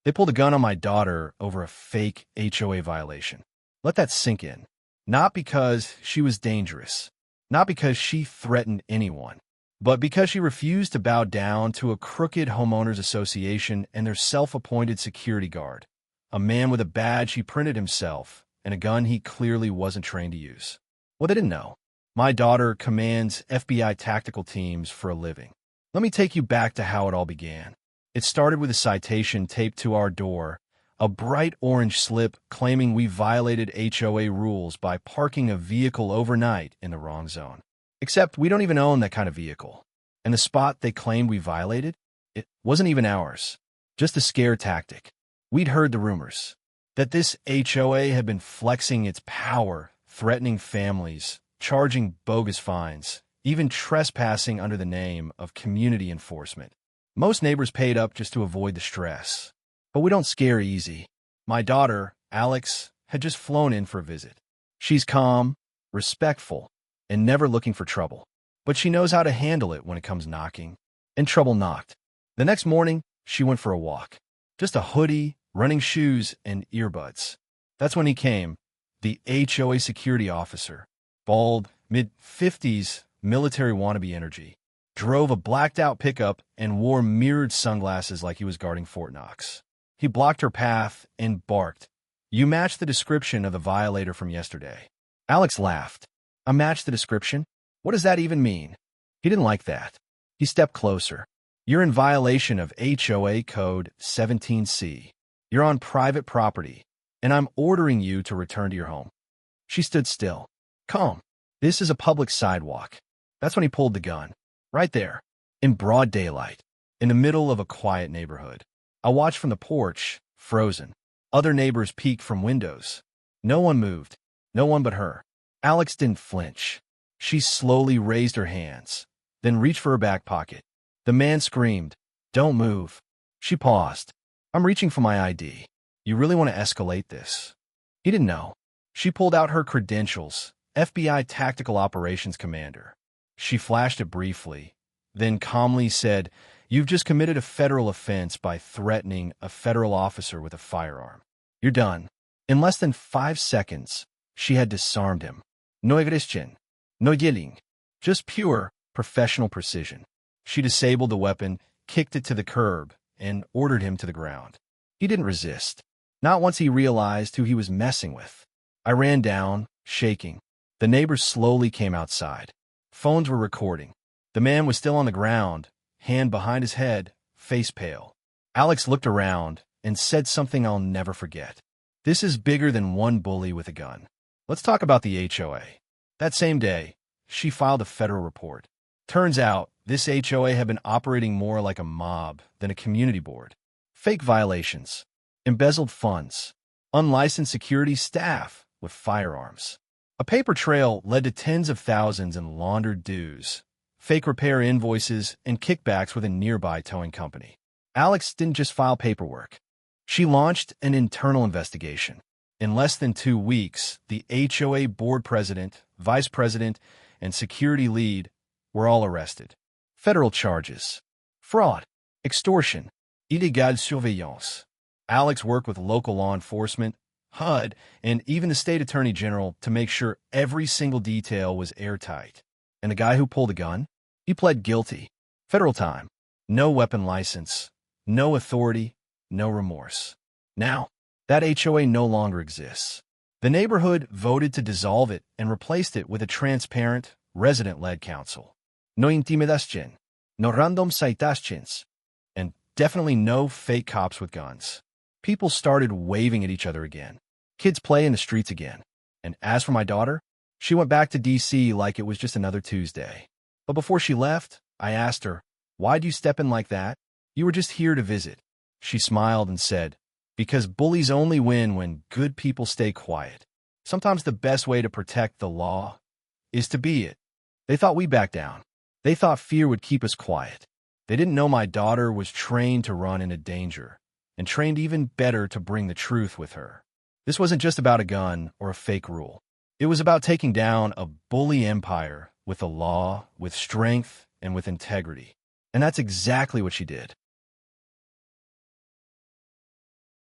They pulled a gun on my daughter over a fake HOA violation. Let that sink in. Not because she was dangerous, not because she threatened anyone, but because she refused to bow down to a crooked homeowners association and their self-appointed security guard, a man with a badge he printed himself and a gun he clearly wasn't trained to use. Well, they didn't know. My daughter commands FBI tactical teams for a living. Let me take you back to how it all began. It started with a citation taped to our door, a bright orange slip claiming we violated HOA rules by parking a vehicle overnight in the wrong zone. Except we don't even own that kind of vehicle. And the spot they claimed we violated, it wasn't even ours. Just a scare tactic. We'd heard the rumors that this HOA had been flexing its power, threatening families, charging bogus fines, even trespassing under the name of community enforcement. Most neighbors paid up just to avoid the stress. But we don't scare easy. My daughter, Alex, had just flown in for a visit. She's calm, respectful, and never looking for trouble. But she knows how to handle it when it comes knocking. And trouble knocked. The next morning, she went for a walk. Just a hoodie, running shoes, and earbuds. That's when he came, the HOA security officer. Bald, mid-50s, military wannabe energy. Drove a blacked-out pickup and wore mirrored sunglasses like he was guarding Fort Knox. He blocked her path and barked. You matched the description of the violator from yesterday. Alex laughed. I matched the description? What does that even mean? He didn't like that. He stepped closer. You're in violation of HOA Code 17C. You're on private property, and I'm ordering you to return to your home. She stood still. Calm. This is a public sidewalk. That's when he pulled the gun. Right there. In broad daylight. In the middle of a quiet neighborhood. I watched from the porch, frozen. Other neighbors peeked from windows. No one moved. No one but her. Alex didn't flinch. She slowly raised her hands, then reached for her back pocket. The man screamed, "Don't move." She paused. I'm reaching for my ID. You really want to escalate this? He didn't know. She pulled out her credentials, FBI Tactical Operations Commander. She flashed it briefly, then calmly said, You've just committed a federal offense by threatening a federal officer with a firearm. You're done. In less than 5 seconds, she had disarmed him. No aggression, no yelling, just pure professional precision. She disabled the weapon, kicked it to the curb, and ordered him to the ground. He didn't resist, not once he realized who he was messing with. I ran down, shaking. The neighbors slowly came outside. Phones were recording. The man was still on the ground, hand behind his head, face pale. Alex looked around and said something I'll never forget. This is bigger than one bully with a gun. Let's talk about the HOA. That same day, she filed a federal report. Turns out, this HOA had been operating more like a mob than a community board. Fake violations, embezzled funds, unlicensed security staff with firearms. A paper trail led to tens of thousands in laundered dues, fake repair invoices, and kickbacks with a nearby towing company. Alex didn't just file paperwork. She launched an internal investigation. In less than 2 weeks, the HOA board president, vice president, and security lead were all arrested. Federal charges: fraud, extortion, illégale surveillance. Alex worked with local law enforcement, HUD, and even the state attorney general to make sure every single detail was airtight. And the guy who pulled the gun? He pled guilty. Federal time. No weapon license. No authority. No remorse. Now, that HOA no longer exists. The neighborhood voted to dissolve it and replaced it with a transparent, resident-led council. No intimidation. No random citations. And definitely no fake cops with guns. People started waving at each other again. Kids play in the streets again. And as for my daughter, she went back to D.C. like it was just another Tuesday. But before she left, I asked her, Why'd you step in like that? You were just here to visit. She smiled and said, Because bullies only win when good people stay quiet. Sometimes the best way to protect the law is to be it. They thought we backed down. They thought fear would keep us quiet. They didn't know my daughter was trained to run into danger, and trained even better to bring the truth with her. This wasn't just about a gun or a fake rule. It was about taking down a bully empire with the law, with strength, and with integrity. And that's exactly what she did.